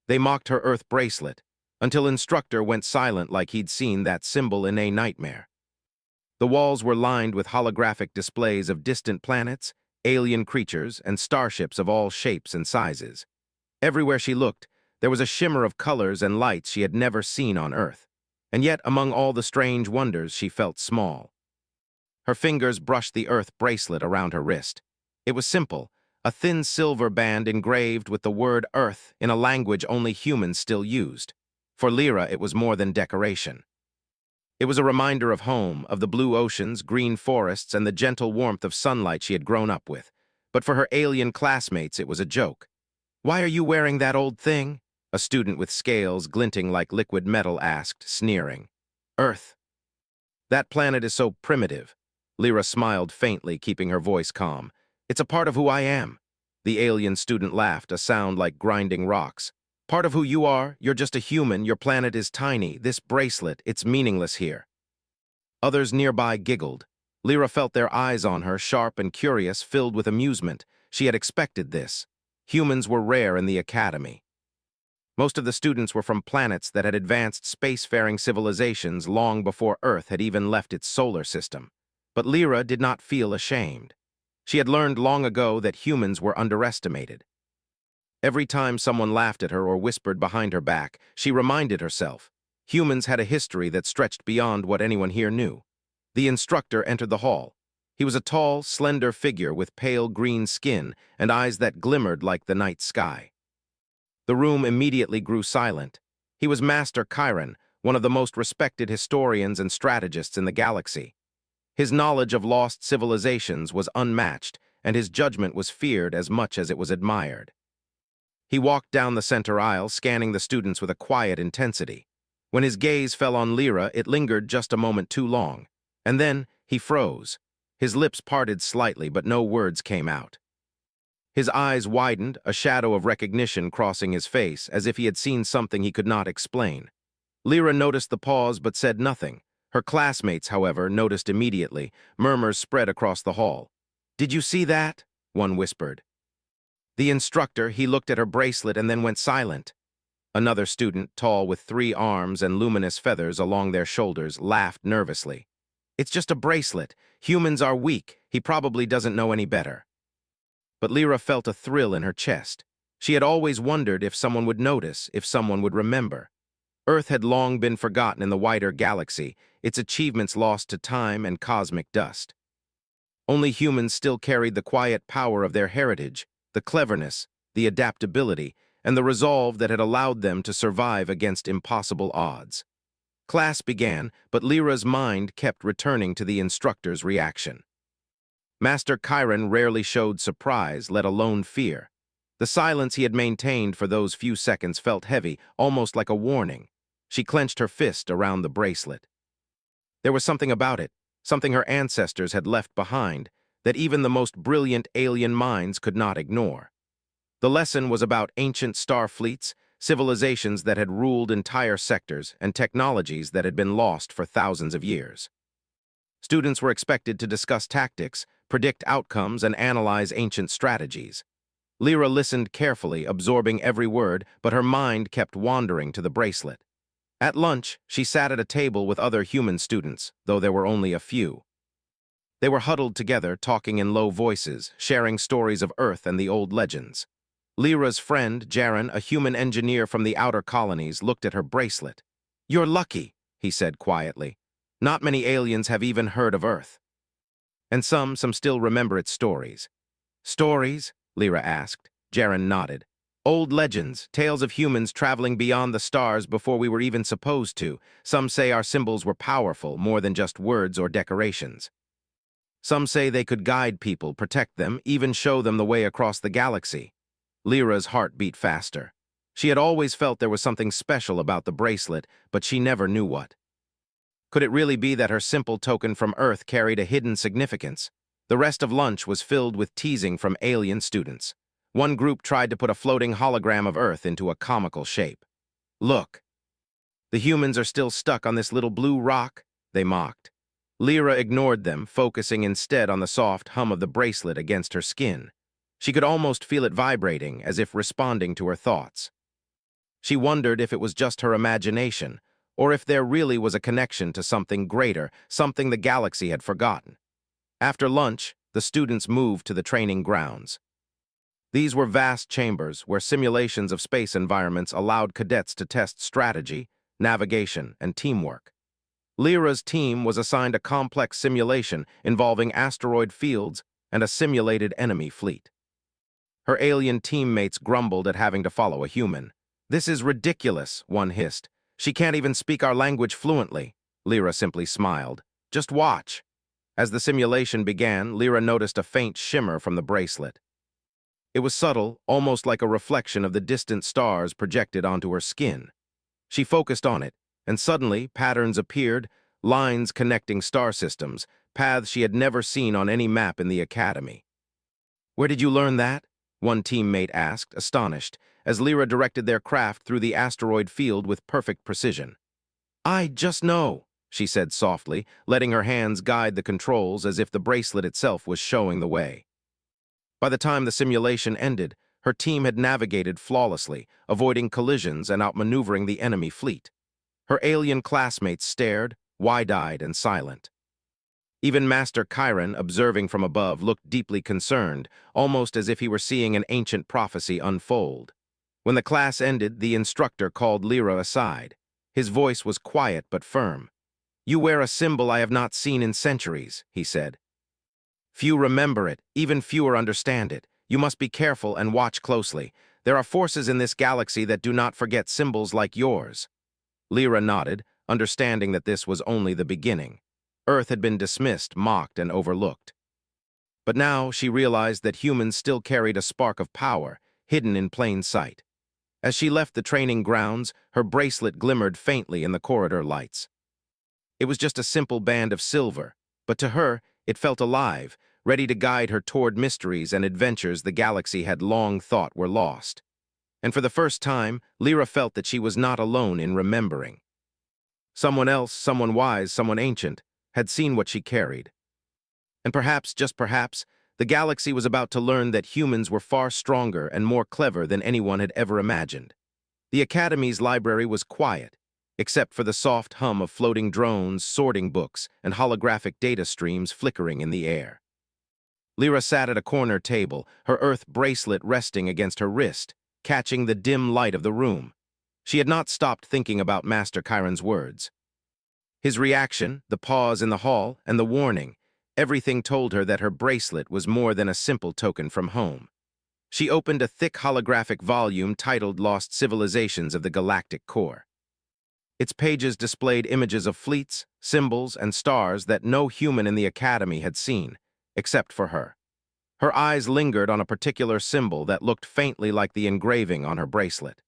They mocked her Earth bracelet, until Instructor went silent like he'd seen that symbol in a nightmare. The walls were lined with holographic displays of distant planets, alien creatures, and starships of all shapes and sizes. Everywhere she looked, there was a shimmer of colors and lights she had never seen on Earth. And yet, among all the strange wonders, she felt small. Her fingers brushed the Earth bracelet around her wrist. It was simple, a thin silver band engraved with the word Earth in a language only humans still used. For Lyra, it was more than decoration. It was a reminder of home, of the blue oceans, green forests, and the gentle warmth of sunlight she had grown up with. But for her alien classmates, it was a joke. "Why are you wearing that old thing?" a student with scales glinting like liquid metal asked, sneering. "Earth. That planet is so primitive." Lyra smiled faintly, keeping her voice calm. "It's a part of who I am." The alien student laughed, a sound like grinding rocks. "Part of who you are? You're just a human. Your planet is tiny. This bracelet, it's meaningless here." Others nearby giggled. Lyra felt their eyes on her, sharp and curious, filled with amusement. She had expected this. Humans were rare in the academy. Most of the students were from planets that had advanced spacefaring civilizations long before Earth had even left its solar system. But Lyra did not feel ashamed. She had learned long ago that humans were underestimated. Every time someone laughed at her or whispered behind her back, she reminded herself, humans had a history that stretched beyond what anyone here knew. The instructor entered the hall. He was a tall, slender figure with pale green skin and eyes that glimmered like the night sky. The room immediately grew silent. He was Master Chiron, one of the most respected historians and strategists in the galaxy. His knowledge of lost civilizations was unmatched, and his judgment was feared as much as it was admired. He walked down the center aisle, scanning the students with a quiet intensity. When his gaze fell on Lyra, it lingered just a moment too long. And then he froze. His lips parted slightly, but no words came out. His eyes widened, a shadow of recognition crossing his face, as if he had seen something he could not explain. Lyra noticed the pause but said nothing. Her classmates, however, noticed immediately. Murmurs spread across the hall. "Did you see that?" one whispered. The instructor, he looked at her bracelet and then went silent. Another student, tall with 3 arms and luminous feathers along their shoulders, laughed nervously. "It's just a bracelet. Humans are weak. He probably doesn't know any better." But Lyra felt a thrill in her chest. She had always wondered if someone would notice, if someone would remember. Earth had long been forgotten in the wider galaxy, its achievements lost to time and cosmic dust. Only humans still carried the quiet power of their heritage, the cleverness, the adaptability, and the resolve that had allowed them to survive against impossible odds. Class began, but Lyra's mind kept returning to the instructor's reaction. Master Chiron rarely showed surprise, let alone fear. The silence he had maintained for those few seconds felt heavy, almost like a warning. She clenched her fist around the bracelet. There was something about it, something her ancestors had left behind, that even the most brilliant alien minds could not ignore. The lesson was about ancient star fleets, civilizations that had ruled entire sectors, and technologies that had been lost for thousands of years. Students were expected to discuss tactics, predict outcomes, and analyze ancient strategies. Lyra listened carefully, absorbing every word, but her mind kept wandering to the bracelet. At lunch, she sat at a table with other human students, though there were only a few. They were huddled together, talking in low voices, sharing stories of Earth and the old legends. Lyra's friend, Jaren, a human engineer from the outer colonies, looked at her bracelet. "You're lucky," he said quietly. "Not many aliens have even heard of Earth. And some still remember its stories." "Stories?" Lyra asked. Jaren nodded. "Old legends, tales of humans traveling beyond the stars before we were even supposed to. Some say our symbols were powerful, more than just words or decorations. Some say they could guide people, protect them, even show them the way across the galaxy." Lyra's heart beat faster. She had always felt there was something special about the bracelet, but she never knew what. Could it really be that her simple token from Earth carried a hidden significance? The rest of lunch was filled with teasing from alien students. One group tried to put a floating hologram of Earth into a comical shape. "Look, the humans are still stuck on this little blue rock," they mocked. Lyra ignored them, focusing instead on the soft hum of the bracelet against her skin. She could almost feel it vibrating, as if responding to her thoughts. She wondered if it was just her imagination, or if there really was a connection to something greater, something the galaxy had forgotten. After lunch, the students moved to the training grounds. These were vast chambers where simulations of space environments allowed cadets to test strategy, navigation, and teamwork. Lyra's team was assigned a complex simulation involving asteroid fields and a simulated enemy fleet. Her alien teammates grumbled at having to follow a human. "This is ridiculous," one hissed. "She can't even speak our language fluently." Lyra simply smiled. "Just watch." As the simulation began, Lyra noticed a faint shimmer from the bracelet. It was subtle, almost like a reflection of the distant stars projected onto her skin. She focused on it, and suddenly patterns appeared, lines connecting star systems, paths she had never seen on any map in the academy. "Where did you learn that?" one teammate asked, astonished, as Lyra directed their craft through the asteroid field with perfect precision. "I just know," she said softly, letting her hands guide the controls as if the bracelet itself was showing the way. By the time the simulation ended, her team had navigated flawlessly, avoiding collisions and outmaneuvering the enemy fleet. Her alien classmates stared, wide-eyed and silent. Even Master Chiron, observing from above, looked deeply concerned, almost as if he were seeing an ancient prophecy unfold. When the class ended, the instructor called Lyra aside. His voice was quiet but firm. "You wear a symbol I have not seen in centuries," he said. "Few remember it, even fewer understand it. You must be careful and watch closely. There are forces in this galaxy that do not forget symbols like yours." Lyra nodded, understanding that this was only the beginning. Earth had been dismissed, mocked, and overlooked. But now she realized that humans still carried a spark of power, hidden in plain sight. As she left the training grounds, her bracelet glimmered faintly in the corridor lights. It was just a simple band of silver, but to her, it felt alive, ready to guide her toward mysteries and adventures the galaxy had long thought were lost. And for the first time, Lyra felt that she was not alone in remembering. Someone else, someone wise, someone ancient, had seen what she carried. And perhaps, just perhaps, the galaxy was about to learn that humans were far stronger and more clever than anyone had ever imagined. The Academy's library was quiet, except for the soft hum of floating drones, sorting books, and holographic data streams flickering in the air. Lyra sat at a corner table, her earth bracelet resting against her wrist, catching the dim light of the room. She had not stopped thinking about Master Chiron's words. His reaction, the pause in the hall, and the warning, everything told her that her bracelet was more than a simple token from home. She opened a thick holographic volume titled Lost Civilizations of the Galactic Core. Its pages displayed images of fleets, symbols, and stars that no human in the Academy had seen, except for her. Her eyes lingered on a particular symbol that looked faintly like the engraving on her bracelet.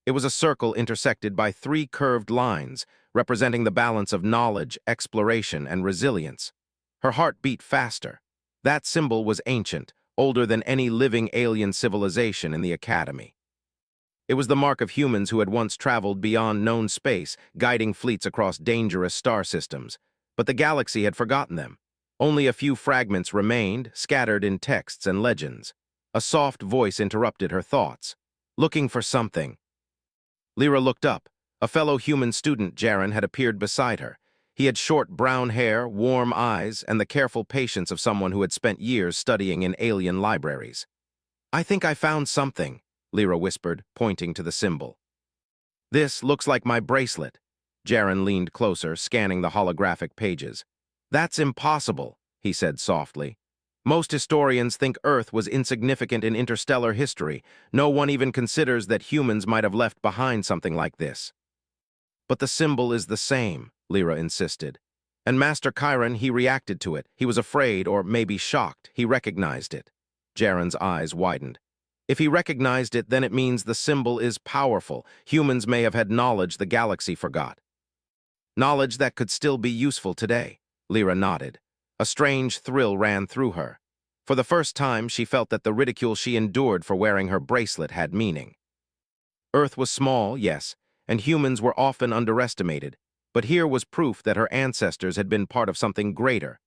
It was a circle intersected by 3 curved lines, representing the balance of knowledge, exploration, and resilience. Her heart beat faster. That symbol was ancient, older than any living alien civilization in the Academy. It was the mark of humans who had once traveled beyond known space, guiding fleets across dangerous star systems. But the galaxy had forgotten them. Only a few fragments remained, scattered in texts and legends. A soft voice interrupted her thoughts. "Looking for something." Lyra looked up. A fellow human student, Jaren, had appeared beside her. He had short brown hair, warm eyes, and the careful patience of someone who had spent years studying in alien libraries. "I think I found something," Lyra whispered, pointing to the symbol. "This looks like my bracelet." Jaren leaned closer, scanning the holographic pages. "That's impossible," he said softly. "Most historians think Earth was insignificant in interstellar history. No one even considers that humans might have left behind something like this." "But the symbol is the same," Lyra insisted. "And Master Chiron, he reacted to it. He was afraid, or maybe shocked. He recognized it." Jaren's eyes widened. "If he recognized it, then it means the symbol is powerful. Humans may have had knowledge the galaxy forgot. Knowledge that could still be useful today." Lyra nodded. A strange thrill ran through her. For the first time, she felt that the ridicule she endured for wearing her bracelet had meaning. Earth was small, yes, and humans were often underestimated, but here was proof that her ancestors had been part of something greater,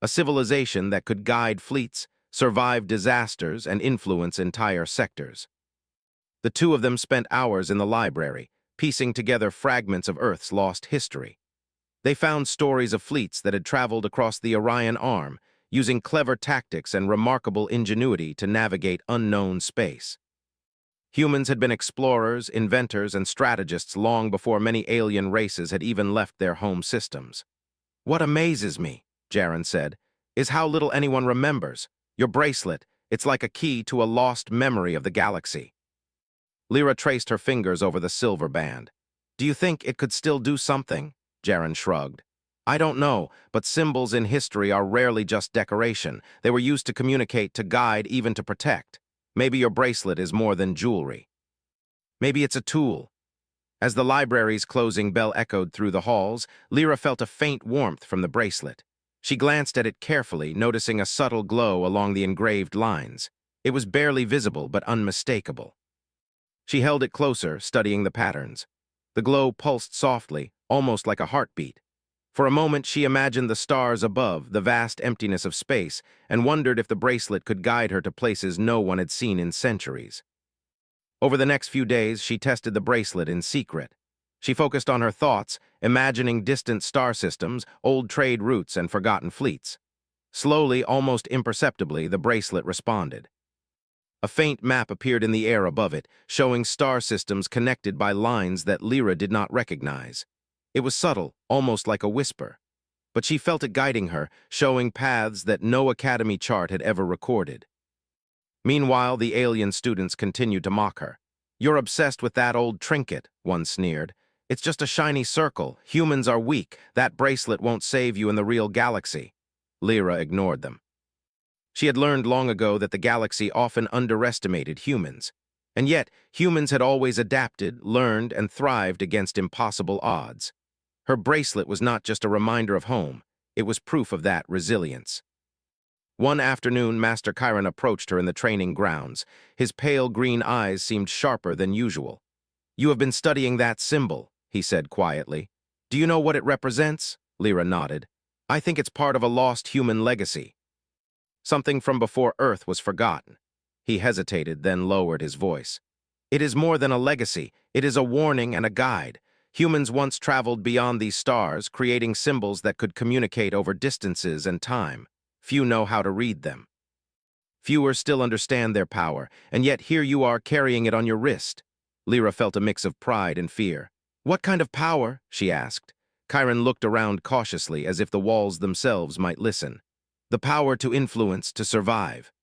a civilization that could guide fleets, survive disasters, and influence entire sectors. The two of them spent hours in the library, piecing together fragments of Earth's lost history. They found stories of fleets that had traveled across the Orion Arm, using clever tactics and remarkable ingenuity to navigate unknown space. Humans had been explorers, inventors, and strategists long before many alien races had even left their home systems. "What amazes me," Jaren said, "is how little anyone remembers. Your bracelet, it's like a key to a lost memory of the galaxy." Lyra traced her fingers over the silver band. "Do you think it could still do something?" Jaren shrugged. "I don't know, but symbols in history are rarely just decoration. They were used to communicate, to guide, even to protect. Maybe your bracelet is more than jewelry. Maybe it's a tool." As the library's closing bell echoed through the halls, Lyra felt a faint warmth from the bracelet. She glanced at it carefully, noticing a subtle glow along the engraved lines. It was barely visible, but unmistakable. She held it closer, studying the patterns. The glow pulsed softly, almost like a heartbeat. For a moment, she imagined the stars above, the vast emptiness of space, and wondered if the bracelet could guide her to places no one had seen in centuries. Over the next few days, she tested the bracelet in secret. She focused on her thoughts, imagining distant star systems, old trade routes, and forgotten fleets. Slowly, almost imperceptibly, the bracelet responded. A faint map appeared in the air above it, showing star systems connected by lines that Lyra did not recognize. It was subtle, almost like a whisper. But she felt it guiding her, showing paths that no academy chart had ever recorded. Meanwhile, the alien students continued to mock her. "You're obsessed with that old trinket," one sneered. "It's just a shiny circle. Humans are weak. That bracelet won't save you in the real galaxy." Lyra ignored them. She had learned long ago that the galaxy often underestimated humans. And yet, humans had always adapted, learned, and thrived against impossible odds. Her bracelet was not just a reminder of home, it was proof of that resilience. One afternoon, Master Chiron approached her in the training grounds. His pale green eyes seemed sharper than usual. "You have been studying that symbol," he said quietly. "Do you know what it represents?" Lyra nodded. "I think it's part of a lost human legacy. Something from before Earth was forgotten." He hesitated, then lowered his voice. "It is more than a legacy. It is a warning and a guide. Humans once traveled beyond these stars, creating symbols that could communicate over distances and time. Few know how to read them. Fewer still understand their power, and yet here you are carrying it on your wrist." Lyra felt a mix of pride and fear. "What kind of power?" she asked. Chiron looked around cautiously, as if the walls themselves might listen. "The power to influence, to survive.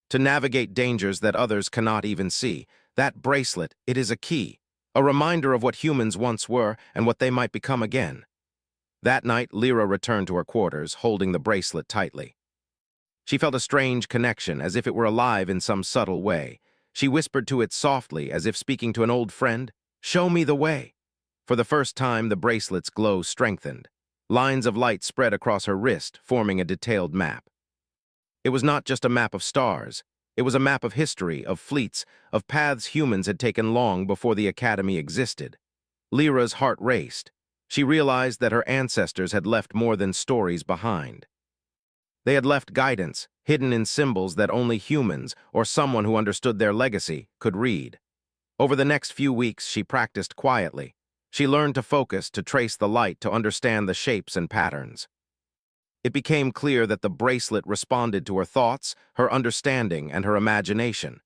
To navigate dangers that others cannot even see. That bracelet, it is a key. A reminder of what humans once were and what they might become again." That night, Lyra returned to her quarters, holding the bracelet tightly. She felt a strange connection, as if it were alive in some subtle way. She whispered to it softly, as if speaking to an old friend, "Show me the way." For the first time, the bracelet's glow strengthened. Lines of light spread across her wrist, forming a detailed map. It was not just a map of stars. It was a map of history, of fleets, of paths humans had taken long before the Academy existed. Lyra's heart raced. She realized that her ancestors had left more than stories behind. They had left guidance, hidden in symbols that only humans, or someone who understood their legacy, could read. Over the next few weeks, she practiced quietly. She learned to focus, to trace the light, to understand the shapes and patterns. It became clear that the bracelet responded to her thoughts, her understanding, and her imagination.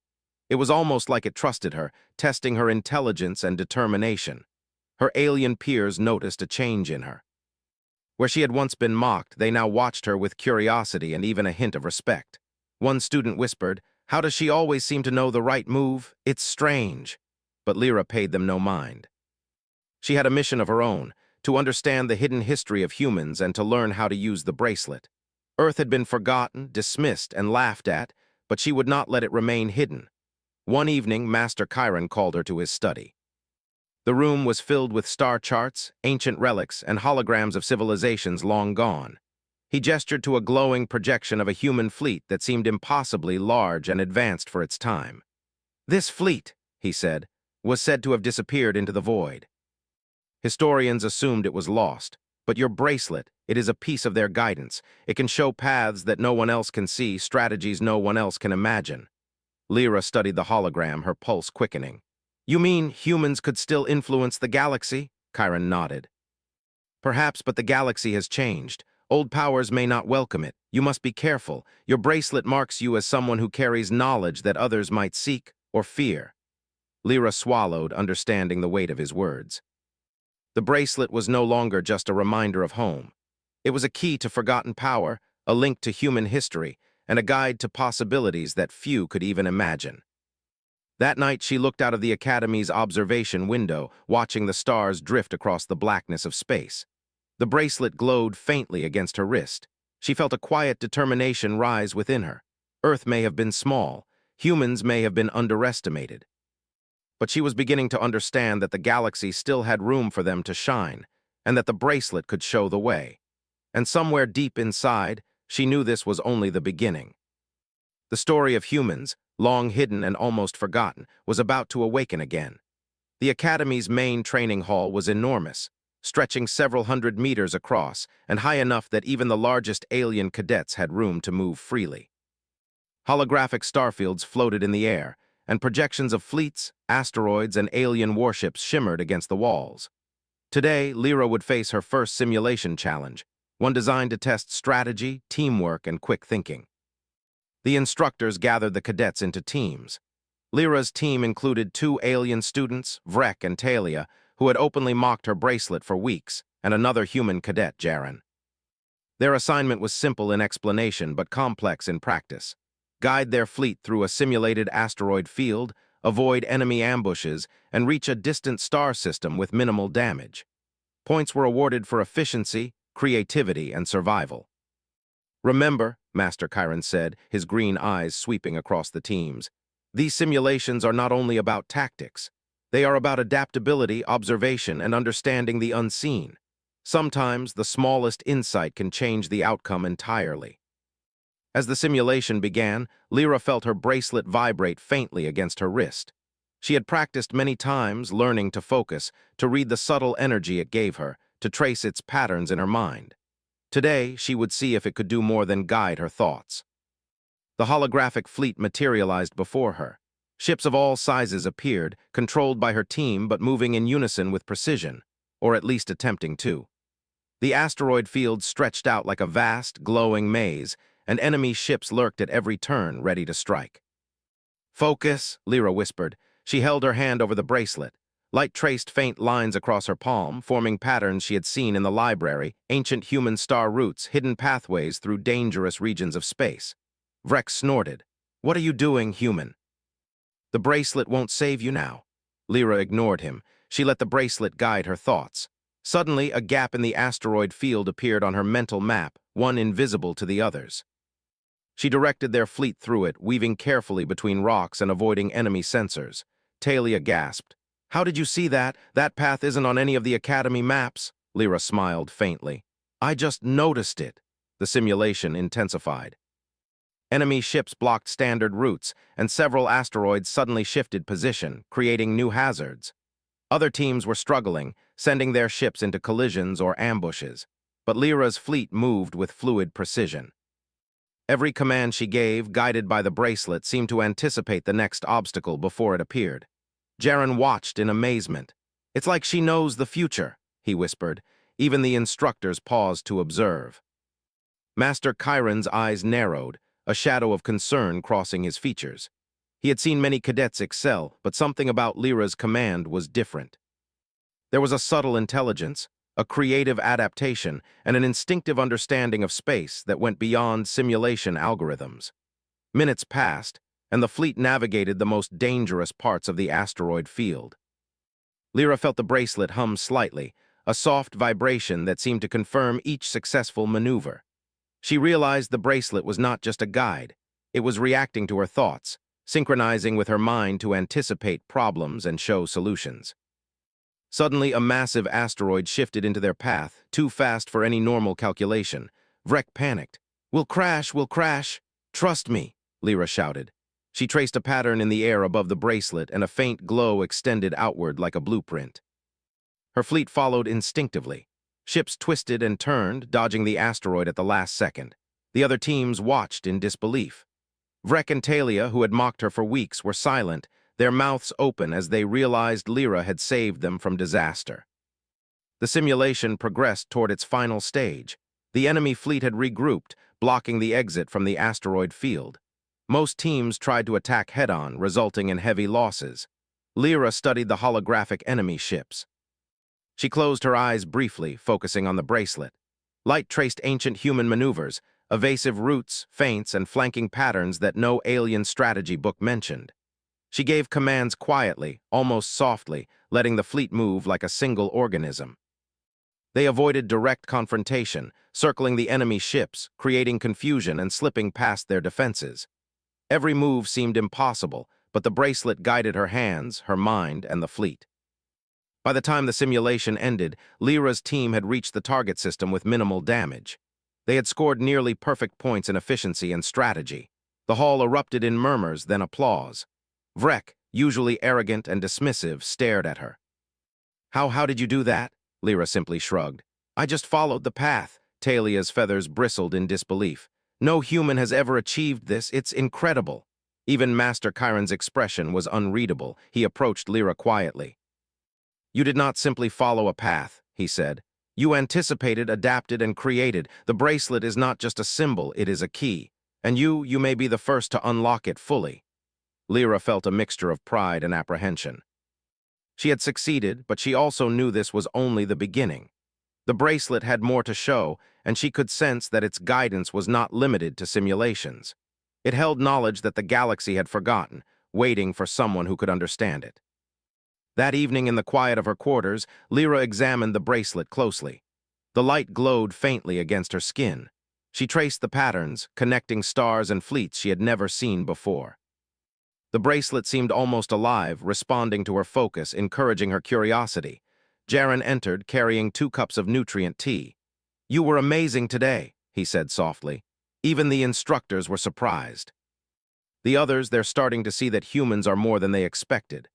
It was almost like it trusted her, testing her intelligence and determination. Her alien peers noticed a change in her. Where she had once been mocked, they now watched her with curiosity and even a hint of respect. One student whispered, "How does she always seem to know the right move? It's strange." But Lyra paid them no mind. She had a mission of her own, to understand the hidden history of humans and to learn how to use the bracelet. Earth had been forgotten, dismissed, and laughed at, but she would not let it remain hidden. One evening, Master Chiron called her to his study. The room was filled with star charts, ancient relics, and holograms of civilizations long gone. He gestured to a glowing projection of a human fleet that seemed impossibly large and advanced for its time. "This fleet," he said, "was said to have disappeared into the void. Historians assumed it was lost, but your bracelet, it is a piece of their guidance. It can show paths that no one else can see, strategies no one else can imagine." Lyra studied the hologram, her pulse quickening. You mean humans could still influence the galaxy? Chiron nodded. Perhaps, but the galaxy has changed. Old powers may not welcome it. You must be careful. Your bracelet marks you as someone who carries knowledge that others might seek or fear. Lyra swallowed, understanding the weight of his words. The bracelet was no longer just a reminder of home. It was a key to forgotten power, a link to human history, and a guide to possibilities that few could even imagine. That night, she looked out of the Academy's observation window, watching the stars drift across the blackness of space. The bracelet glowed faintly against her wrist. She felt a quiet determination rise within her. Earth may have been small, humans may have been underestimated. But she was beginning to understand that the galaxy still had room for them to shine, and that the bracelet could show the way. And somewhere deep inside, she knew this was only the beginning. The story of humans, long hidden and almost forgotten, was about to awaken again. The Academy's main training hall was enormous, stretching several hundred meters across and high enough that even the largest alien cadets had room to move freely. Holographic starfields floated in the air, and projections of fleets, asteroids, and alien warships shimmered against the walls. Today, Lyra would face her first simulation challenge, one designed to test strategy, teamwork, and quick thinking. The instructors gathered the cadets into teams. Lyra's team included 2 alien students, Vrek and Talia, who had openly mocked her bracelet for weeks, and another human cadet, Jaren. Their assignment was simple in explanation but complex in practice. Guide their fleet through a simulated asteroid field, avoid enemy ambushes, and reach a distant star system with minimal damage. Points were awarded for efficiency, creativity, and survival. Remember, Master Chiron said, his green eyes sweeping across the teams, these simulations are not only about tactics. They are about adaptability, observation, and understanding the unseen. Sometimes the smallest insight can change the outcome entirely. As the simulation began, Lyra felt her bracelet vibrate faintly against her wrist. She had practiced many times, learning to focus, to read the subtle energy it gave her, to trace its patterns in her mind. Today, she would see if it could do more than guide her thoughts. The holographic fleet materialized before her. Ships of all sizes appeared, controlled by her team but moving in unison with precision, or at least attempting to. The asteroid field stretched out like a vast, glowing maze, and enemy ships lurked at every turn, ready to strike. "Focus," Lyra whispered. She held her hand over the bracelet. Light traced faint lines across her palm, forming patterns she had seen in the library, ancient human star routes, hidden pathways through dangerous regions of space. Vrek snorted. "What are you doing, human?" "The bracelet won't save you now." Lyra ignored him. She let the bracelet guide her thoughts. Suddenly, a gap in the asteroid field appeared on her mental map, one invisible to the others. She directed their fleet through it, weaving carefully between rocks and avoiding enemy sensors. Talia gasped. "How did you see that? That path isn't on any of the Academy maps." Lyra smiled faintly. "I just noticed it." The simulation intensified. Enemy ships blocked standard routes, and several asteroids suddenly shifted position, creating new hazards. Other teams were struggling, sending their ships into collisions or ambushes, but Lyra's fleet moved with fluid precision. Every command she gave, guided by the bracelet, seemed to anticipate the next obstacle before it appeared. Jaren watched in amazement. "It's like she knows the future," he whispered. Even the instructors paused to observe. Master Chiron's eyes narrowed, a shadow of concern crossing his features. He had seen many cadets excel, but something about Lyra's command was different. There was a subtle intelligence, a creative adaptation, and an instinctive understanding of space that went beyond simulation algorithms. Minutes passed, and the fleet navigated the most dangerous parts of the asteroid field. Lyra felt the bracelet hum slightly, a soft vibration that seemed to confirm each successful maneuver. She realized the bracelet was not just a guide. It was reacting to her thoughts, synchronizing with her mind to anticipate problems and show solutions. Suddenly, a massive asteroid shifted into their path, too fast for any normal calculation. Vrek panicked. We'll crash, we'll crash. Trust me," Lyra shouted. She traced a pattern in the air above the bracelet, and a faint glow extended outward like a blueprint. Her fleet followed instinctively. Ships twisted and turned, dodging the asteroid at the last second. The other teams watched in disbelief. Vrek and Talia, who had mocked her for weeks, were silent, their mouths open as they realized Lyra had saved them from disaster. The simulation progressed toward its final stage. The enemy fleet had regrouped, blocking the exit from the asteroid field. Most teams tried to attack head-on, resulting in heavy losses. Lyra studied the holographic enemy ships. She closed her eyes briefly, focusing on the bracelet. Light traced ancient human maneuvers, evasive routes, feints, and flanking patterns that no alien strategy book mentioned. She gave commands quietly, almost softly, letting the fleet move like a single organism. They avoided direct confrontation, circling the enemy ships, creating confusion and slipping past their defenses. Every move seemed impossible, but the bracelet guided her hands, her mind, and the fleet. By the time the simulation ended, Lyra's team had reached the target system with minimal damage. They had scored nearly perfect points in efficiency and strategy. The hall erupted in murmurs, then applause. Vrek, usually arrogant and dismissive, stared at her. How did you do that?" Lyra simply shrugged. "I just followed the path." Talia's feathers bristled in disbelief. "No human has ever achieved this. It's incredible." Even Master Chiron's expression was unreadable. He approached Lyra quietly. "You did not simply follow a path," he said. "You anticipated, adapted, and created. The bracelet is not just a symbol, it is a key. And you may be the first to unlock it fully." Lyra felt a mixture of pride and apprehension. She had succeeded, but she also knew this was only the beginning. The bracelet had more to show, and she could sense that its guidance was not limited to simulations. It held knowledge that the galaxy had forgotten, waiting for someone who could understand it. That evening in the quiet of her quarters, Lyra examined the bracelet closely. The light glowed faintly against her skin. She traced the patterns, connecting stars and fleets she had never seen before. The bracelet seemed almost alive, responding to her focus, encouraging her curiosity. Jaren entered, carrying 2 cups of nutrient tea. "You were amazing today," he said softly. Even the instructors were surprised. The others, they're starting to see that humans are more than they expected.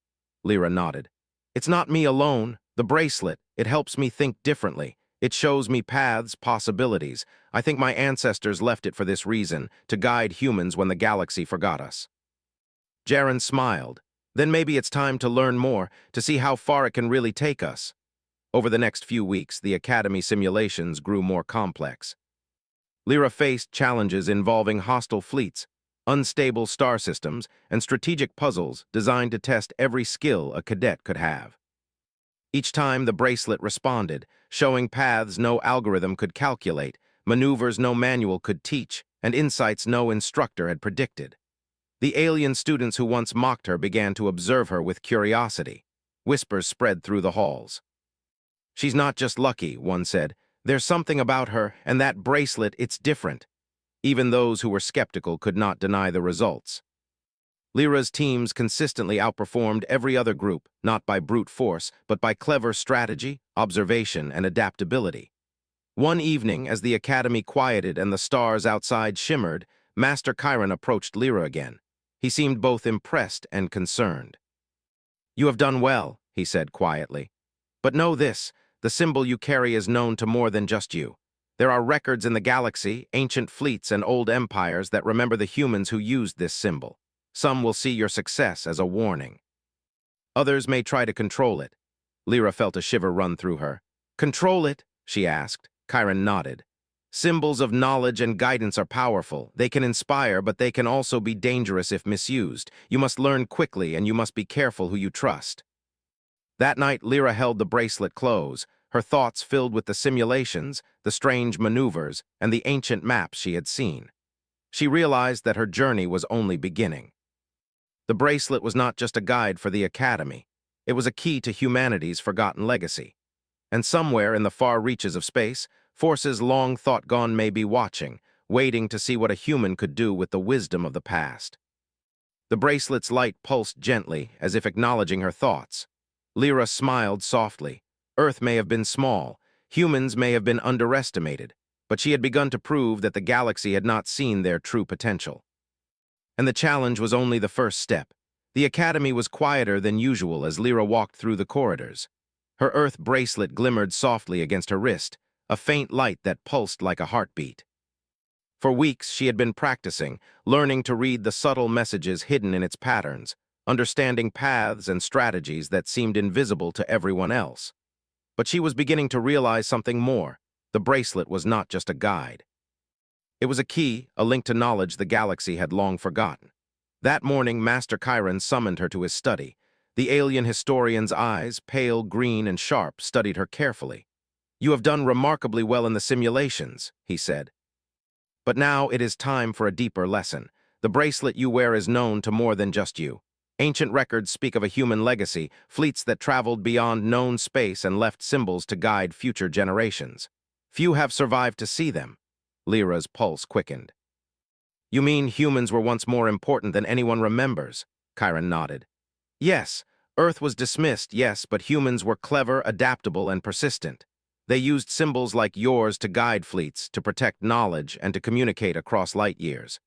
Lyra nodded. "It's not me alone. The bracelet, it helps me think differently. It shows me paths, possibilities. I think my ancestors left it for this reason, to guide humans when the galaxy forgot us." Jaren smiled. "Then maybe it's time to learn more, to see how far it can really take us." Over the next few weeks, the Academy simulations grew more complex. Lyra faced challenges involving hostile fleets, unstable star systems, and strategic puzzles designed to test every skill a cadet could have. Each time the bracelet responded, showing paths no algorithm could calculate, maneuvers no manual could teach, and insights no instructor had predicted. The alien students who once mocked her began to observe her with curiosity. Whispers spread through the halls. "She's not just lucky," one said. "There's something about her, and that bracelet, it's different." Even those who were skeptical could not deny the results. Lyra's teams consistently outperformed every other group, not by brute force, but by clever strategy, observation, and adaptability. One evening, as the Academy quieted and the stars outside shimmered, Master Chiron approached Lyra again. He seemed both impressed and concerned. "You have done well," he said quietly. "But know this, the symbol you carry is known to more than just you. There are records in the galaxy, ancient fleets, and old empires that remember the humans who used this symbol. Some will see your success as a warning. Others may try to control it." Lyra felt a shiver run through her. "Control it?" she asked. Chiron nodded. "Symbols of knowledge and guidance are powerful. They can inspire, but they can also be dangerous if misused. You must learn quickly, and you must be careful who you trust." That night, Lyra held the bracelet close, her thoughts filled with the simulations, the strange maneuvers, and the ancient maps she had seen. She realized that her journey was only beginning. The bracelet was not just a guide for the Academy. It was a key to humanity's forgotten legacy. And somewhere in the far reaches of space, forces long thought gone may be watching, waiting to see what a human could do with the wisdom of the past. The bracelet's light pulsed gently, as if acknowledging her thoughts. Lyra smiled softly. Earth may have been small, humans may have been underestimated, but she had begun to prove that the galaxy had not seen their true potential. And the challenge was only the first step. The Academy was quieter than usual as Lyra walked through the corridors. Her Earth bracelet glimmered softly against her wrist, a faint light that pulsed like a heartbeat. For weeks, she had been practicing, learning to read the subtle messages hidden in its patterns, understanding paths and strategies that seemed invisible to everyone else. But she was beginning to realize something more. The bracelet was not just a guide. It was a key, a link to knowledge the galaxy had long forgotten. That morning, Master Chiron summoned her to his study. The alien historian's eyes, pale, green, and sharp, studied her carefully. "You have done remarkably well in the simulations," he said. "But now it is time for a deeper lesson. The bracelet you wear is known to more than just you. Ancient records speak of a human legacy, fleets that traveled beyond known space and left symbols to guide future generations. Few have survived to see them." Lyra's pulse quickened. "You mean humans were once more important than anyone remembers?" Chiron nodded. "Yes, Earth was dismissed, yes, but humans were clever, adaptable, and persistent. They used symbols like yours to guide fleets, to protect knowledge, and to communicate across light years.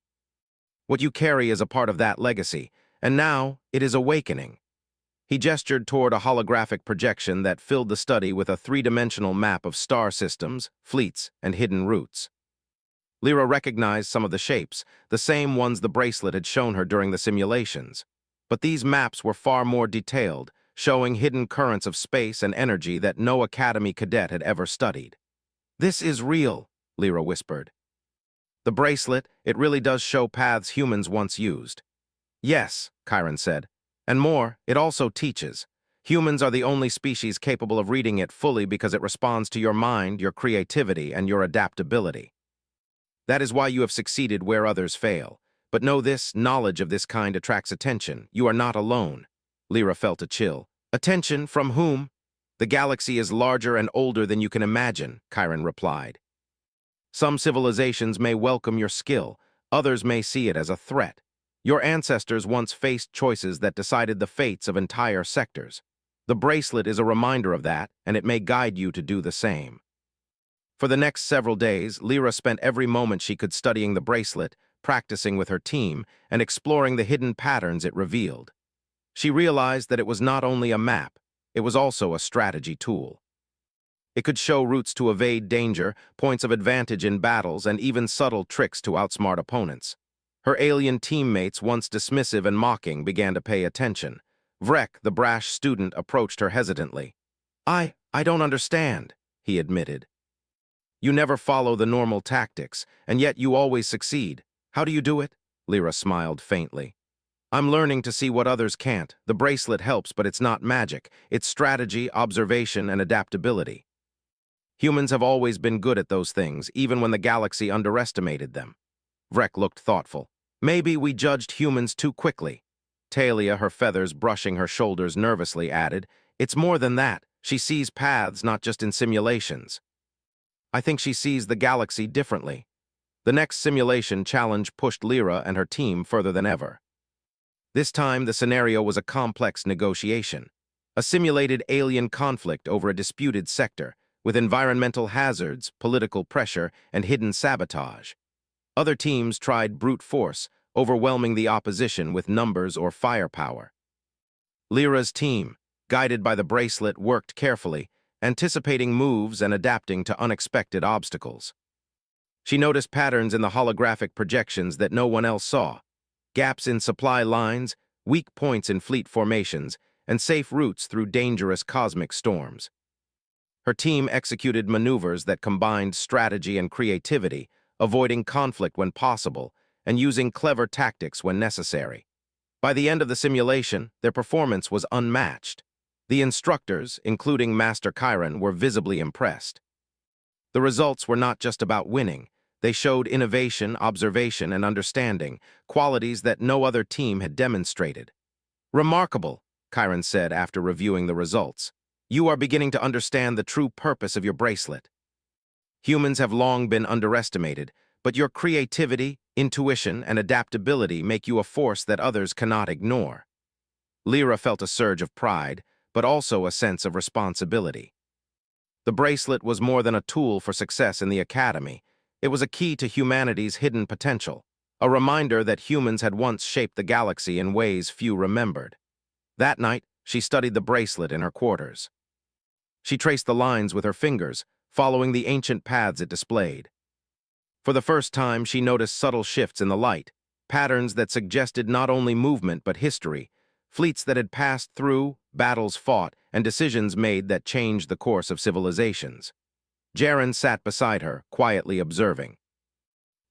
What you carry is a part of that legacy, and now it is awakening." He gestured toward a holographic projection that filled the study with a three-dimensional map of star systems, fleets, and hidden routes. Lyra recognized some of the shapes, the same ones the bracelet had shown her during the simulations. But these maps were far more detailed, showing hidden currents of space and energy that no Academy cadet had ever studied. "This is real," Lyra whispered. "The bracelet, it really does show paths humans once used." "Yes," Chiron said. "And more, it also teaches. Humans are the only species capable of reading it fully because it responds to your mind, your creativity, and your adaptability. That is why you have succeeded where others fail. But know this, knowledge of this kind attracts attention. You are not alone." Lyra felt a chill. "Attention from whom?" "The galaxy is larger and older than you can imagine," Chiron replied. "Some civilizations may welcome your skill, others may see it as a threat. Your ancestors once faced choices that decided the fates of entire sectors. The bracelet is a reminder of that, and it may guide you to do the same." For the next several days, Lyra spent every moment she could studying the bracelet, practicing with her team, and exploring the hidden patterns it revealed. She realized that it was not only a map, it was also a strategy tool. It could show routes to evade danger, points of advantage in battles, and even subtle tricks to outsmart opponents. Her alien teammates, once dismissive and mocking, began to pay attention. Vrek, the brash student, approached her hesitantly. I don't understand," he admitted. "You never follow the normal tactics, and yet you always succeed. How do you do it?" Lyra smiled faintly. "I'm learning to see what others can't. The bracelet helps, but it's not magic. It's strategy, observation, and adaptability. Humans have always been good at those things, even when the galaxy underestimated them." Vrek looked thoughtful. "Maybe we judged humans too quickly." Talia, her feathers brushing her shoulders nervously, added, "It's more than that. She sees paths not just in simulations. I think she sees the galaxy differently." The next simulation challenge pushed Lyra and her team further than ever. This time, the scenario was a complex negotiation. A simulated alien conflict over a disputed sector, with environmental hazards, political pressure, and hidden sabotage. Other teams tried brute force, overwhelming the opposition with numbers or firepower. Lyra's team, guided by the bracelet, worked carefully, anticipating moves and adapting to unexpected obstacles. She noticed patterns in the holographic projections that no one else saw: gaps in supply lines, weak points in fleet formations, and safe routes through dangerous cosmic storms. Her team executed maneuvers that combined strategy and creativity, avoiding conflict when possible, and using clever tactics when necessary. By the end of the simulation, their performance was unmatched. The instructors, including Master Chiron, were visibly impressed. The results were not just about winning. They showed innovation, observation, and understanding, qualities that no other team had demonstrated. "Remarkable," Chiron said after reviewing the results. "You are beginning to understand the true purpose of your bracelet. Humans have long been underestimated, but your creativity, intuition, and adaptability make you a force that others cannot ignore." Lyra felt a surge of pride, but also a sense of responsibility. The bracelet was more than a tool for success in the Academy. It was a key to humanity's hidden potential, a reminder that humans had once shaped the galaxy in ways few remembered. That night, she studied the bracelet in her quarters. She traced the lines with her fingers, following the ancient paths it displayed. For the first time, she noticed subtle shifts in the light, patterns that suggested not only movement but history, fleets that had passed through, battles fought, and decisions made that changed the course of civilizations. Jaren sat beside her, quietly observing.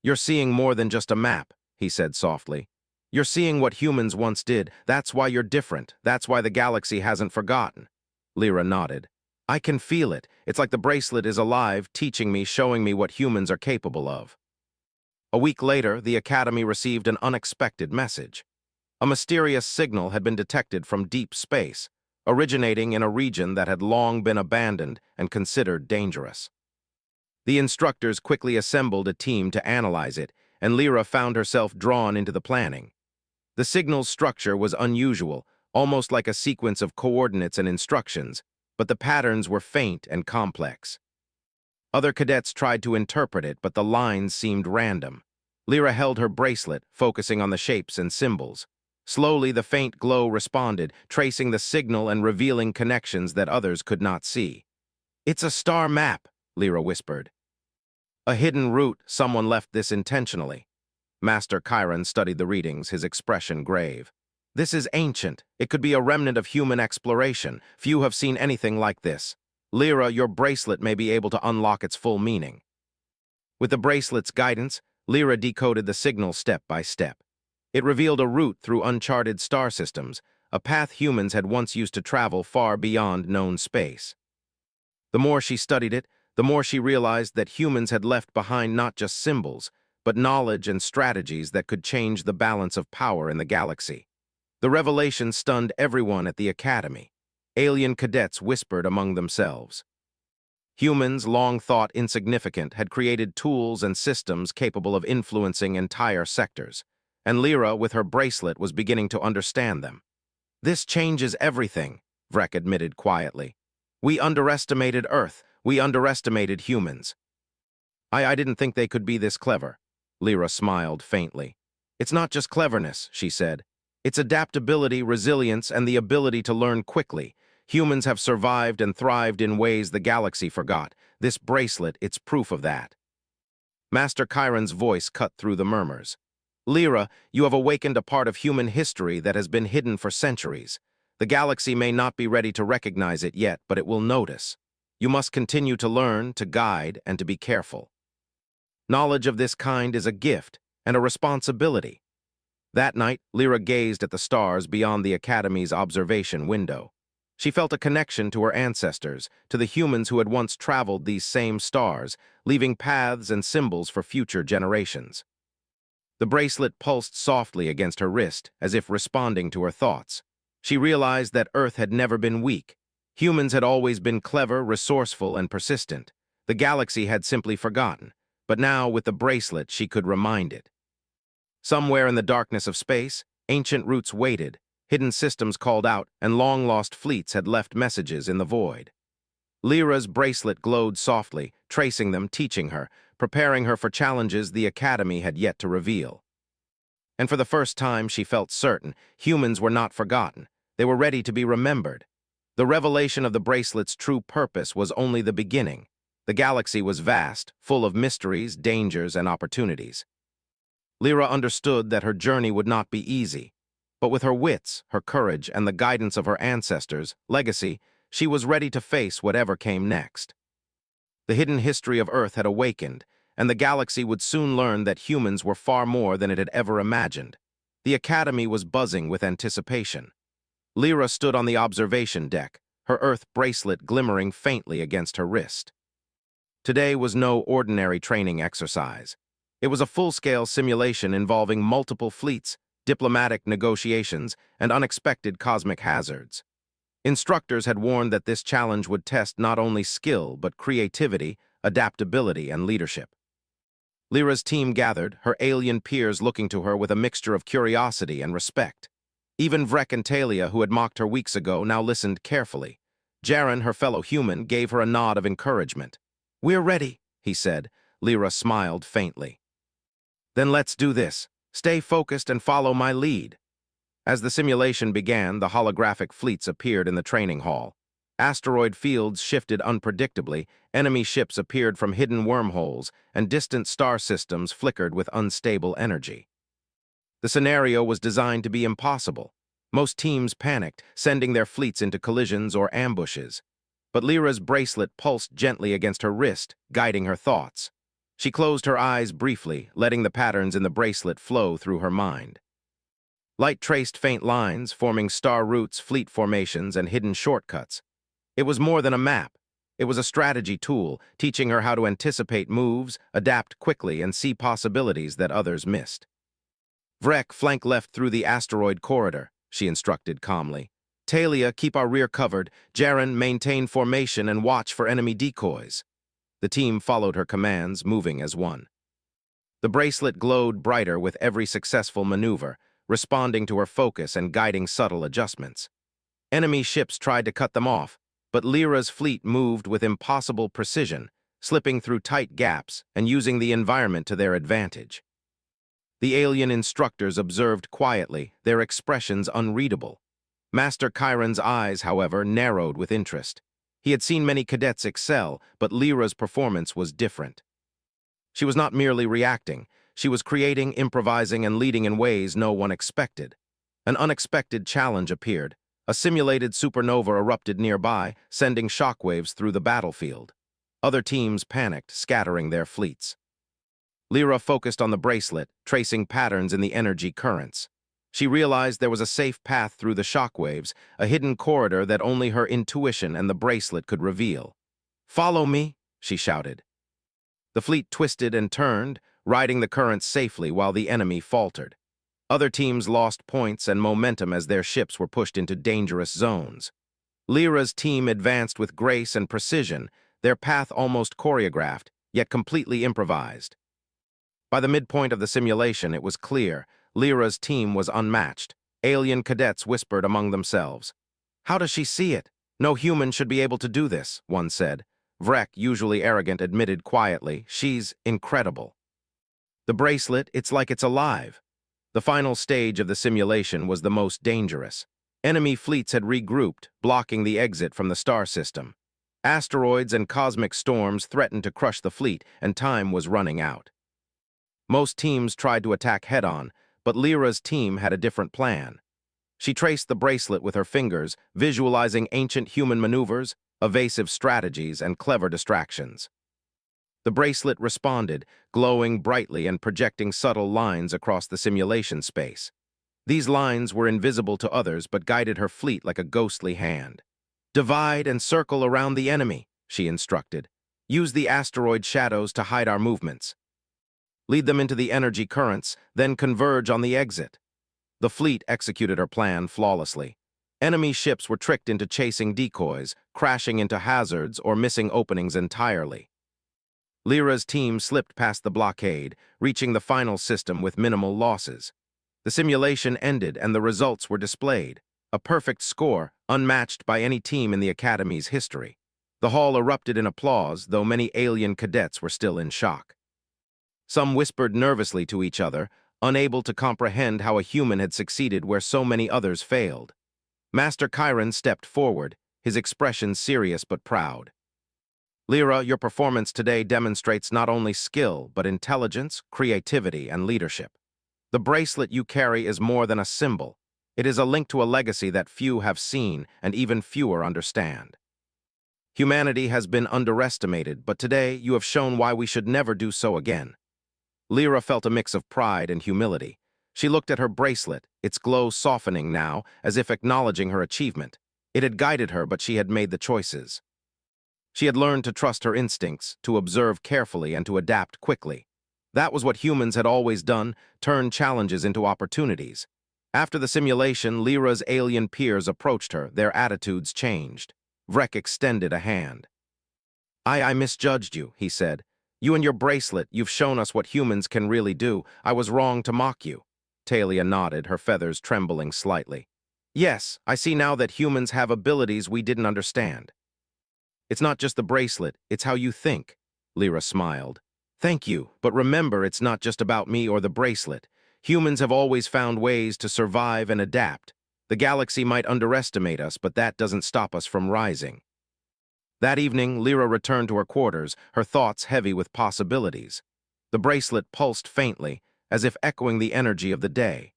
"You're seeing more than just a map," he said softly. "You're seeing what humans once did. That's why you're different. That's why the galaxy hasn't forgotten." Lyra nodded. "I can feel it. It's like the bracelet is alive, teaching me, showing me what humans are capable of." A week later, the Academy received an unexpected message. A mysterious signal had been detected from deep space, originating in a region that had long been abandoned and considered dangerous. The instructors quickly assembled a team to analyze it, and Lyra found herself drawn into the planning. The signal's structure was unusual, almost like a sequence of coordinates and instructions, but the patterns were faint and complex. Other cadets tried to interpret it, but the lines seemed random. Lyra held her bracelet, focusing on the shapes and symbols. Slowly, the faint glow responded, tracing the signal and revealing connections that others could not see. "It's a star map," Lyra whispered. "A hidden route. Someone left this intentionally." Master Chiron studied the readings, his expression grave. "This is ancient. It could be a remnant of human exploration. Few have seen anything like this. Lyra, your bracelet may be able to unlock its full meaning." With the bracelet's guidance, Lyra decoded the signal step by step. It revealed a route through uncharted star systems, a path humans had once used to travel far beyond known space. The more she studied it, the more she realized that humans had left behind not just symbols, but knowledge and strategies that could change the balance of power in the galaxy. The revelation stunned everyone at the Academy. Alien cadets whispered among themselves. Humans, long thought insignificant, had created tools and systems capable of influencing entire sectors, and Lyra, with her bracelet, was beginning to understand them. "This changes everything," Vrek admitted quietly. "We underestimated Earth. We underestimated humans." I didn't think they could be this clever." Lyra smiled faintly. "It's not just cleverness," she said. "It's adaptability, resilience, and the ability to learn quickly. Humans have survived and thrived in ways the galaxy forgot. This bracelet, it's proof of that." Master Chiron's voice cut through the murmurs. "Lyra, you have awakened a part of human history that has been hidden for centuries. The galaxy may not be ready to recognize it yet, but it will notice. You must continue to learn, to guide, and to be careful. Knowledge of this kind is a gift and a responsibility." That night, Lyra gazed at the stars beyond the Academy's observation window. She felt a connection to her ancestors, to the humans who had once traveled these same stars, leaving paths and symbols for future generations. The bracelet pulsed softly against her wrist, as if responding to her thoughts. She realized that Earth had never been weak. Humans had always been clever, resourceful, and persistent. The galaxy had simply forgotten, but now, with the bracelet, she could remind it. Somewhere in the darkness of space, ancient roots waited, hidden systems called out, and long-lost fleets had left messages in the void. Lyra's bracelet glowed softly, tracing them, teaching her, preparing her for challenges the Academy had yet to reveal. And for the first time, she felt certain humans were not forgotten. They were ready to be remembered. The revelation of the bracelet's true purpose was only the beginning. The galaxy was vast, full of mysteries, dangers, and opportunities. Lyra understood that her journey would not be easy, but with her wits, her courage, and the guidance of her ancestors' legacy, she was ready to face whatever came next. The hidden history of Earth had awakened, and the galaxy would soon learn that humans were far more than it had ever imagined. The Academy was buzzing with anticipation. Lyra stood on the observation deck, her Earth bracelet glimmering faintly against her wrist. Today was no ordinary training exercise. It was a full-scale simulation involving multiple fleets, diplomatic negotiations, and unexpected cosmic hazards. Instructors had warned that this challenge would test not only skill, but creativity, adaptability, and leadership. Lyra's team gathered, her alien peers looking to her with a mixture of curiosity and respect. Even Vrek and Talia, who had mocked her weeks ago, now listened carefully. Jaren, her fellow human, gave her a nod of encouragement. "We're ready," he said. Lyra smiled faintly. "Then let's do this. Stay focused and follow my lead." As the simulation began, the holographic fleets appeared in the training hall. Asteroid fields shifted unpredictably, enemy ships appeared from hidden wormholes, and distant star systems flickered with unstable energy. The scenario was designed to be impossible. Most teams panicked, sending their fleets into collisions or ambushes. But Lyra's bracelet pulsed gently against her wrist, guiding her thoughts. She closed her eyes briefly, letting the patterns in the bracelet flow through her mind. Light traced faint lines, forming star routes, fleet formations, and hidden shortcuts. It was more than a map. It was a strategy tool, teaching her how to anticipate moves, adapt quickly, and see possibilities that others missed. "Vrek, flank left through the asteroid corridor," she instructed calmly. "Talia, keep our rear covered. Jaren, maintain formation and watch for enemy decoys." The team followed her commands, moving as one. The bracelet glowed brighter with every successful maneuver, responding to her focus and guiding subtle adjustments. Enemy ships tried to cut them off, but Lyra's fleet moved with impossible precision, slipping through tight gaps and using the environment to their advantage. The alien instructors observed quietly, their expressions unreadable. Master Chiron's eyes, however, narrowed with interest. He had seen many cadets excel, but Lyra's performance was different. She was not merely reacting. She was creating, improvising, and leading in ways no one expected. An unexpected challenge appeared. A simulated supernova erupted nearby, sending shockwaves through the battlefield. Other teams panicked, scattering their fleets. Lyra focused on the bracelet, tracing patterns in the energy currents. She realized there was a safe path through the shockwaves, a hidden corridor that only her intuition and the bracelet could reveal. "Follow me," she shouted. The fleet twisted and turned, riding the currents safely while the enemy faltered. Other teams lost points and momentum as their ships were pushed into dangerous zones. Lyra's team advanced with grace and precision, their path almost choreographed, yet completely improvised. By the midpoint of the simulation, it was clear Lyra's team was unmatched. Alien cadets whispered among themselves. "How does she see it? No human should be able to do this," one said. Vrek, usually arrogant, admitted quietly, "She's incredible." The bracelet, it's like it's alive. The final stage of the simulation was the most dangerous. Enemy fleets had regrouped, blocking the exit from the star system. Asteroids and cosmic storms threatened to crush the fleet, and time was running out. Most teams tried to attack head-on, but Lyra's team had a different plan. She traced the bracelet with her fingers, visualizing ancient human maneuvers, evasive strategies, and clever distractions. The bracelet responded, glowing brightly and projecting subtle lines across the simulation space. These lines were invisible to others but guided her fleet like a ghostly hand. "Divide and circle around the enemy," she instructed. "Use the asteroid shadows to hide our movements. Lead them into the energy currents, then converge on the exit." The fleet executed her plan flawlessly. Enemy ships were tricked into chasing decoys, crashing into hazards, or missing openings entirely. Lyra's team slipped past the blockade, reaching the final system with minimal losses. The simulation ended and the results were displayed. A perfect score, unmatched by any team in the Academy's history. The hall erupted in applause, though many alien cadets were still in shock. Some whispered nervously to each other, unable to comprehend how a human had succeeded where so many others failed. Master Chiron stepped forward, his expression serious but proud. "Lyra, your performance today demonstrates not only skill, but intelligence, creativity, and leadership. The bracelet you carry is more than a symbol. It is a link to a legacy that few have seen and even fewer understand. Humanity has been underestimated, but today you have shown why we should never do so again." Lyra felt a mix of pride and humility. She looked at her bracelet, its glow softening now, as if acknowledging her achievement. It had guided her, but she had made the choices. She had learned to trust her instincts, to observe carefully, and to adapt quickly. That was what humans had always done, turn challenges into opportunities. After the simulation, Lyra's alien peers approached her, their attitudes changed. Vrek extended a hand. I misjudged you," he said. "You and your bracelet, you've shown us what humans can really do. I was wrong to mock you." Talia nodded, her feathers trembling slightly. "Yes, I see now that humans have abilities we didn't understand." "It's not just the bracelet, it's how you think," Lyra smiled. "Thank you, but remember it's not just about me or the bracelet. Humans have always found ways to survive and adapt. The galaxy might underestimate us, but that doesn't stop us from rising. That evening, Lyra returned to her quarters, her thoughts heavy with possibilities. The bracelet pulsed faintly, as if echoing the energy of the day.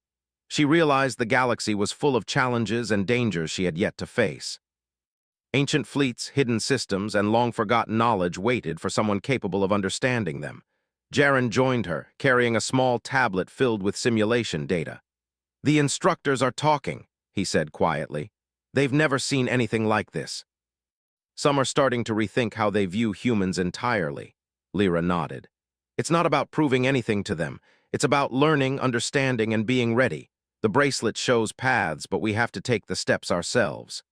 She realized the galaxy was full of challenges and dangers she had yet to face. Ancient fleets, hidden systems, and long-forgotten knowledge waited for someone capable of understanding them. Jaren joined her, carrying a small tablet filled with simulation data. "The instructors are talking," he said quietly. "They've never seen anything like this." "Some are starting to rethink how they view humans entirely," Lyra nodded. "It's not about proving anything to them. It's about learning, understanding, and being ready. The bracelet shows paths, but we have to take the steps ourselves."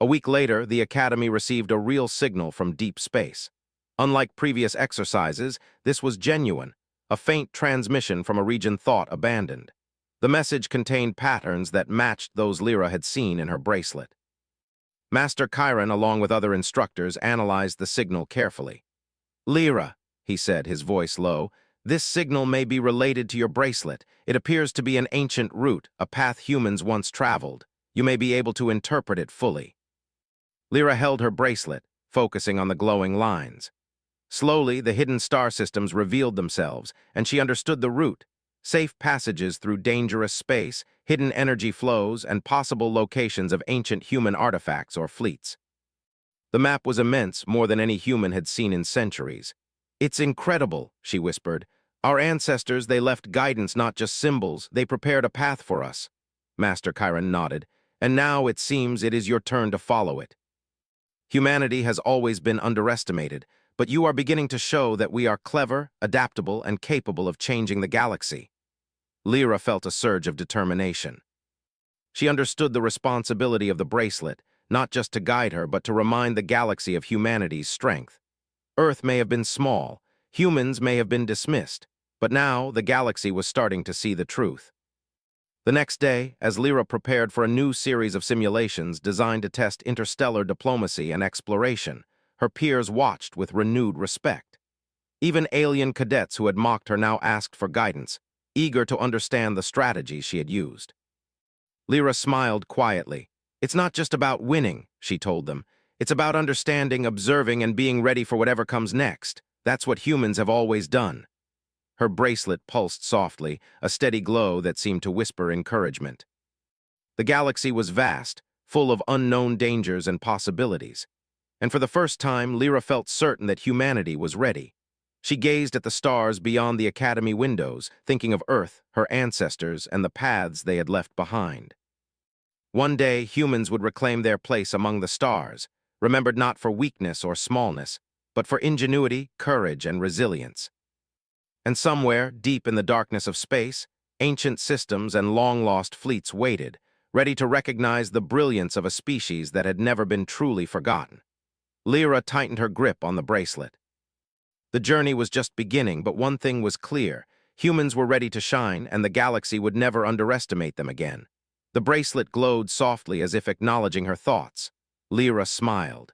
A week later, the Academy received a real signal from deep space. Unlike previous exercises, this was genuine, a faint transmission from a region thought abandoned. The message contained patterns that matched those Lyra had seen in her bracelet. Master Chiron, along with other instructors, analyzed the signal carefully. "Lyra," he said, his voice low, "this signal may be related to your bracelet. It appears to be an ancient route, a path humans once traveled. You may be able to interpret it fully." Lyra held her bracelet, focusing on the glowing lines. Slowly, the hidden star systems revealed themselves, and she understood the route: safe passages through dangerous space, hidden energy flows, and possible locations of ancient human artifacts or fleets. The map was immense, more than any human had seen in centuries. "It's incredible," she whispered. "Our ancestors, they left guidance, not just symbols. They prepared a path for us." Master Chiron nodded. "And now it seems it is your turn to follow it. Humanity has always been underestimated, but you are beginning to show that we are clever, adaptable, and capable of changing the galaxy." Lyra felt a surge of determination. She understood the responsibility of the bracelet, not just to guide her, but to remind the galaxy of humanity's strength. Earth may have been small, humans may have been dismissed, but now the galaxy was starting to see the truth. The next day, as Lyra prepared for a new series of simulations designed to test interstellar diplomacy and exploration, her peers watched with renewed respect. Even alien cadets who had mocked her now asked for guidance, eager to understand the strategies she had used. Lyra smiled quietly. "It's not just about winning," she told them. "It's about understanding, observing, and being ready for whatever comes next. That's what humans have always done." Her bracelet pulsed softly, a steady glow that seemed to whisper encouragement. The galaxy was vast, full of unknown dangers and possibilities. And for the first time, Lyra felt certain that humanity was ready. She gazed at the stars beyond the Academy windows, thinking of Earth, her ancestors, and the paths they had left behind. One day, humans would reclaim their place among the stars, remembered not for weakness or smallness, but for ingenuity, courage, and resilience. And somewhere, deep in the darkness of space, ancient systems and long-lost fleets waited, ready to recognize the brilliance of a species that had never been truly forgotten. Lyra tightened her grip on the bracelet. The journey was just beginning, but one thing was clear: humans were ready to shine, and the galaxy would never underestimate them again. The bracelet glowed softly as if acknowledging her thoughts. Lyra smiled.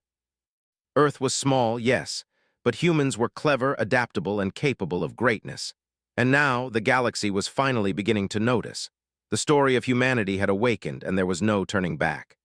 Earth was small, yes, but humans were clever, adaptable, and capable of greatness. And now the galaxy was finally beginning to notice. The story of humanity had awakened, and there was no turning back.